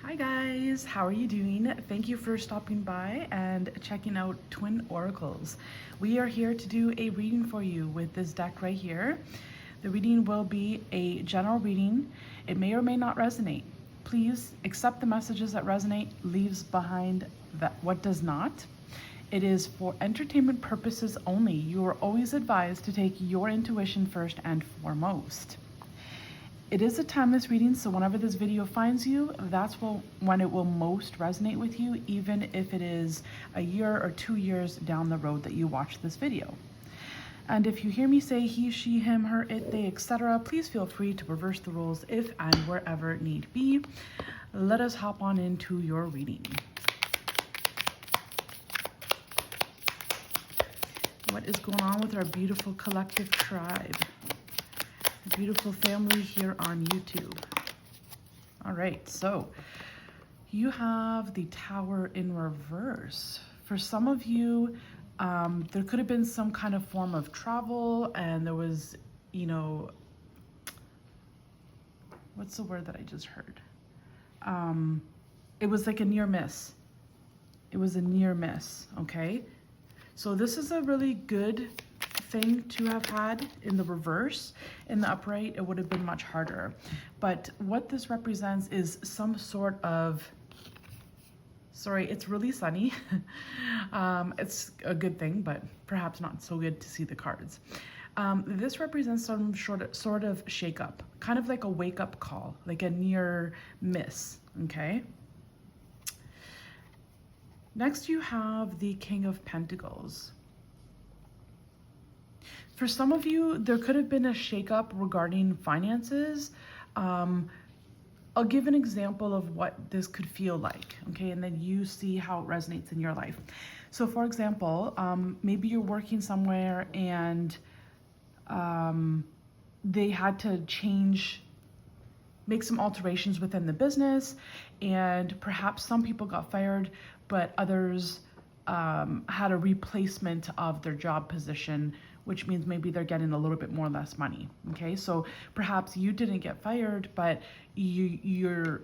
Hi guys, how are you doing? Thank you for stopping by and checking out Twin Oracles. We are here to do a reading for you with this deck right here. The reading will be a general reading. It may or may not resonate. Please accept the messages that resonate, leaves behind what does not. It is for entertainment purposes only. You are always advised to take your intuition first and foremost. It is a timeless reading, so whenever this video finds you, that's when it will most resonate with you, even if it is a year or 2 years down the road that you watch this video. And if you hear me say he, she, him, her, it, they, etc., please feel free to reverse the roles if and wherever need be. Let us hop on into your reading. What is going on with our beautiful collective tribe? Beautiful family here on YouTube. All right, so you have the Tower in reverse. For some of you, there could have been some kind of form of travel, and there was, what's the word that I just heard? It was like a near miss. It was a near miss, okay? So this is a really good thing to have had in the reverse. In the upright, it would have been much harder. But what this represents is some sort of, sorry, it's really sunny. It's a good thing, but perhaps not so good to see the cards. This represents some sort of shake-up, kind of like a wake-up call, like a near miss, okay? Next, you have the King of Pentacles. For some of you, there could have been a shakeup regarding finances. I'll give an example of what this could feel like, okay? And then you see how it resonates in your life. So for example, maybe you're working somewhere and they had to make some alterations within the business, and perhaps some people got fired, but others had a replacement of their job position, which means maybe they're getting a little bit more or less money, okay? So perhaps you didn't get fired, but your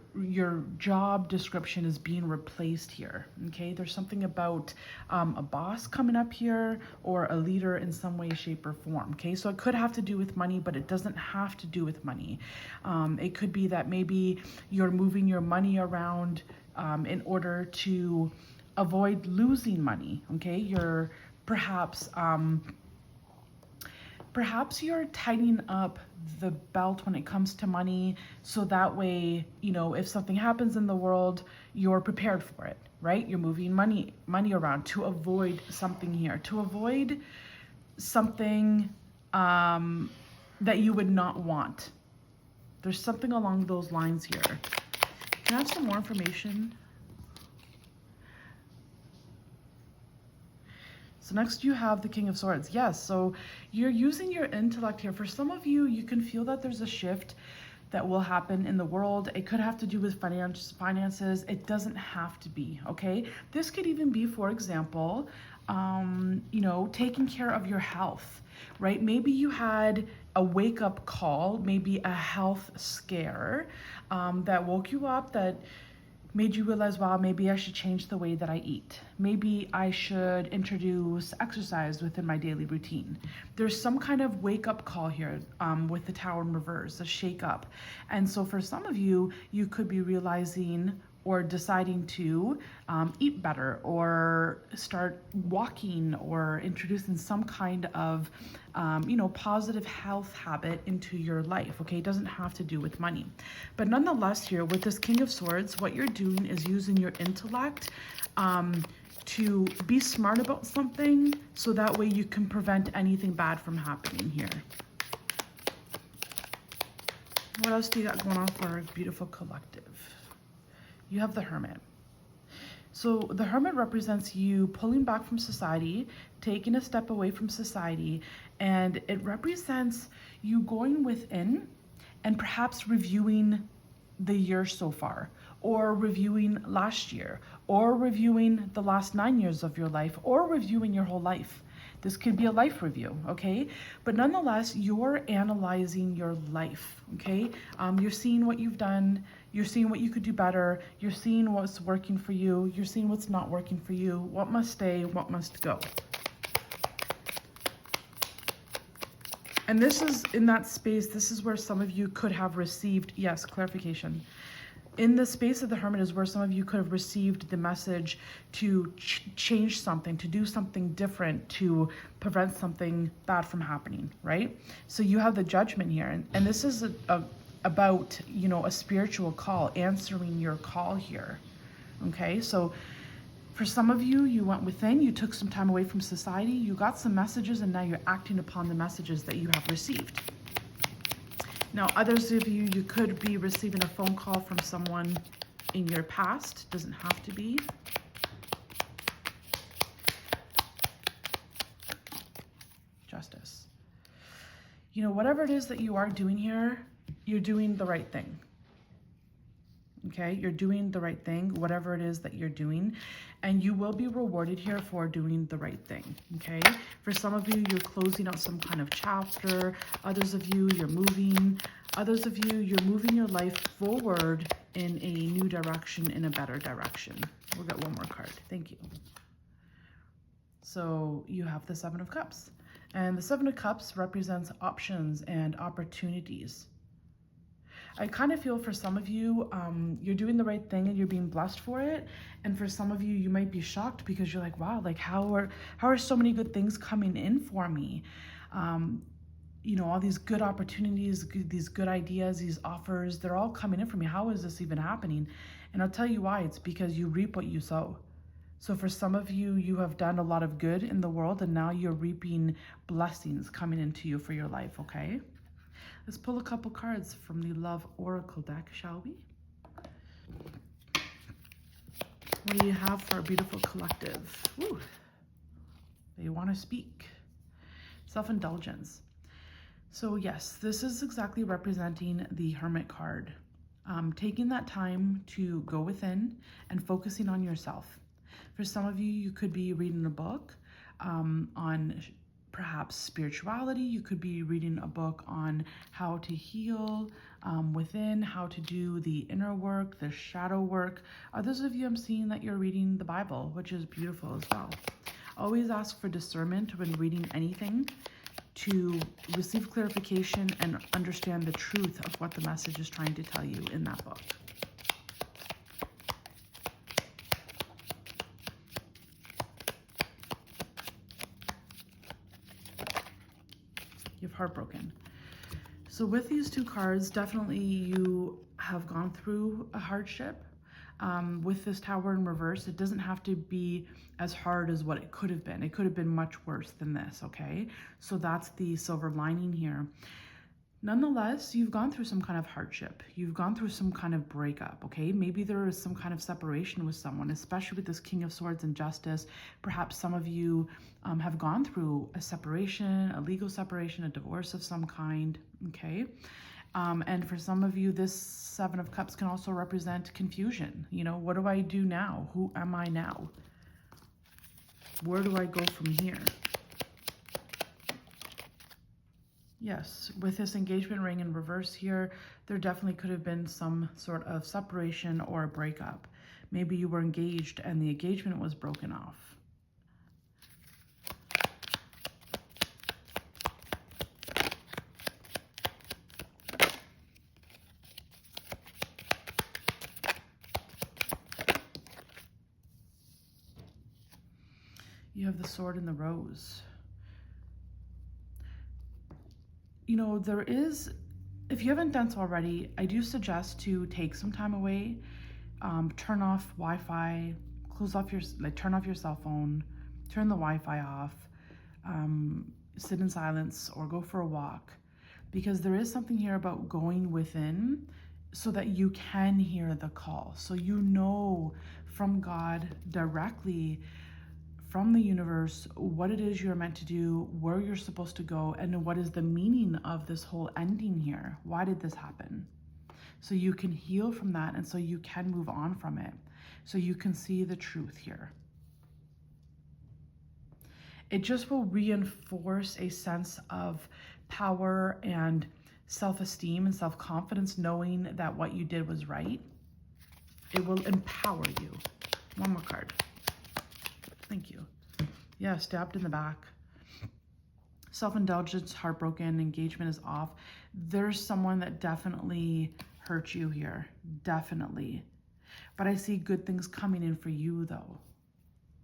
job description is being replaced here, okay? There's something about a boss coming up here, or a leader in some way, shape, or form, okay? So it could have to do with money, but it doesn't have to do with money. It could be that maybe you're moving your money around in order to avoid losing money, okay? You're perhaps you're tightening up the belt when it comes to money, so that way, if something happens in the world, you're prepared for it, right? You're moving money around to avoid something here, to avoid something that you would not want. There's something along those lines here. Can I have some more information? So next you have the King of Swords. Yes, so you're using your intellect here. For some of you, you can feel that there's a shift that will happen in the world. It could have to do with finances. It doesn't have to be, okay? This could even be, for example, taking care of your health, right? Maybe you had a wake-up call, maybe a health scare that woke you up, that made you realize, wow, maybe I should change the way that I eat. Maybe I should introduce exercise within my daily routine. There's some kind of wake-up call here with the Tower in reverse, a shake-up. And so for some of you, you could be realizing or deciding to eat better, or start walking, or introducing some kind of positive health habit into your life, okay? It doesn't have to do with money. But nonetheless here, with this King of Swords, what you're doing is using your intellect to be smart about something, so that way you can prevent anything bad from happening here. What else do you got going on for our beautiful collective? You have the Hermit. So the Hermit represents you pulling back from society, taking a step away from society, and it represents you going within and perhaps reviewing the year so far, or reviewing last year, or reviewing the last 9 years of your life, or reviewing your whole life. This could be a life review, okay? But nonetheless, you're analyzing your life, okay? You're seeing what you've done, You're seeing what you could do better. You're seeing what's working for you. You're seeing what's not working for you. What must stay, what must go. And this is in that space, this is where some of you could have received, yes, clarification. In the space of the Hermit is where some of you could have received the message to change something, to do something different, to prevent something bad from happening, right? So you have the Judgment here. And this is about, you know, a spiritual call, answering your call here, okay? So for some of you, you went within, you took some time away from society, you got some messages, and now you're acting upon the messages that you have received. Now, others of you, you could be receiving a phone call from someone in your past. Doesn't have to be. Justice. You know, whatever it is that you are doing here, you're doing the right thing. Okay, you're doing the right thing, whatever it is that you're doing, and you will be rewarded here for doing the right thing. Okay, for some of you, you're closing out some kind of chapter. Others of you, you're moving. Others of you, you're moving your life forward in a new direction, in a better direction. We'll get one more card. Thank you. So you have the Seven of Cups, and the Seven of Cups represents options and opportunities. I kind of feel for some of you, you're doing the right thing and you're being blessed for it. And for some of you, you might be shocked because you're like, wow, like how are so many good things coming in for me? You know, all these good opportunities, these good ideas, these offers, they're all coming in for me. How is this even happening? And I'll tell you why. It's because you reap what you sow. So for some of you, you have done a lot of good in the world and now you're reaping blessings coming into you for your life, okay? Let's pull a couple cards from the Love Oracle deck, shall we? What do you have for a beautiful collective? Ooh, they want to speak. Self-indulgence. So yes, this is exactly representing the Hermit card. Taking that time to go within and focusing on yourself. For some of you, you could be reading a book on perhaps spirituality. You could be reading a book on how to heal within, how to do the inner work, the shadow work. Others of you, I'm seeing that you're reading the Bible, which is beautiful as well. Always ask for discernment when reading anything to receive clarification and understand the truth of what the message is trying to tell you in that book. You've heartbroken. So with these two cards, definitely you have gone through a hardship. With this Tower in reverse, it doesn't have to be as hard as what it could have been. It could have been much worse than this, okay? So that's the silver lining here. Nonetheless, you've gone through some kind of hardship. You've gone through some kind of breakup, okay? Maybe there is some kind of separation with someone, especially with this King of Swords and Justice. Perhaps some of you have gone through a separation, a legal separation, a divorce of some kind, okay? And for some of you, this Seven of Cups can also represent confusion. You know, what do I do now? Who am I now? Where do I go from here? Yes, with this engagement ring in reverse here, there definitely could have been some sort of separation or a breakup. Maybe you were engaged and the engagement was broken off. You have the Sword and the Rose. You know, there is, if you haven't done so already, I do suggest to take some time away, turn off Wi-Fi, turn off your cell phone, turn the Wi-Fi off, sit in silence or go for a walk, because there is something here about going within so that you can hear the call. So you know from God directly, from the universe, what it is you're meant to do, where you're supposed to go, and what is the meaning of this whole ending here. Why did this happen? So you can heal from that, and so you can move on from it. So you can see the truth here. It just will reinforce a sense of power and self-esteem and self-confidence, knowing that what you did was right. It will empower you. One more card. Thank you. Yeah, stabbed in the back. Self-indulgence, heartbroken, engagement is off. There's someone that definitely hurt you here. Definitely. But I see good things coming in for you though.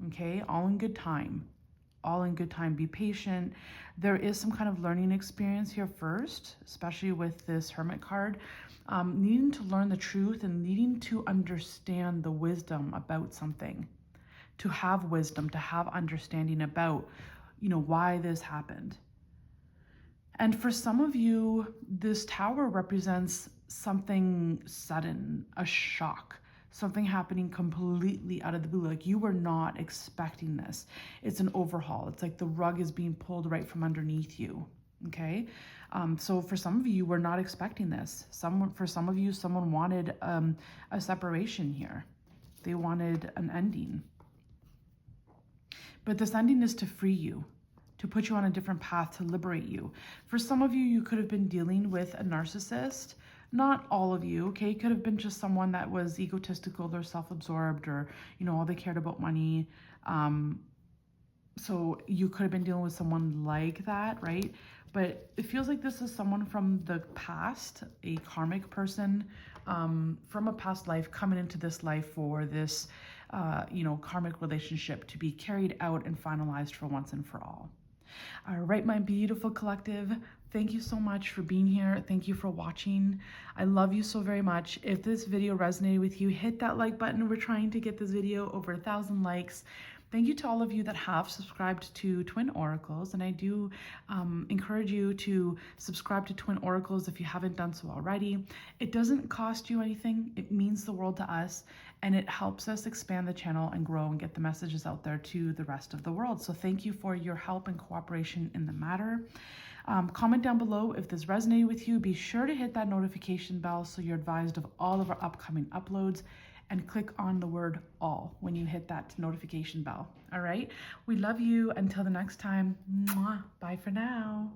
Okay, all in good time. All in good time. Be patient. There is some kind of learning experience here first, especially with this Hermit card. Needing to learn the truth and needing to understand the wisdom about something. To have wisdom, to have understanding about, you know, why this happened. And for some of you, this tower represents something sudden, a shock. Something happening completely out of the blue, like you were not expecting this. It's an overhaul. It's like the rug is being pulled right from underneath you, okay? So for some of you were not expecting this. For some of you, someone wanted a separation here. They wanted an ending. But this ending is to free you, to put you on a different path, to liberate you. For some of you, you could have been dealing with a narcissist. Not all of you, okay? It could have been just someone that was egotistical or self-absorbed, or, you know, all they cared about money. So you could have been dealing with someone like that, right? But it feels like this is someone from the past, a karmic person from a past life coming into this life for this, you know, karmic relationship to be carried out and finalized for once and for all. All right, my beautiful collective, thank you so much for being here. Thank you for watching. I love you so very much. If this video resonated with you, hit that like button. We're trying to get this video over 1,000 likes. Thank you to all of you that have subscribed to Twin Oracles, and I do encourage you to subscribe to Twin Oracles if you haven't done so already. It doesn't cost you anything. It means the world to us, and it helps us expand the channel and grow and get the messages out there to the rest of the world. So thank you for your help and cooperation in the matter. Comment down below if this resonated with you. Be sure to hit that notification bell so you're advised of all of our upcoming uploads, and click on the word all when you hit that notification bell. All right, we love you. Until the next time, mwah, bye for now.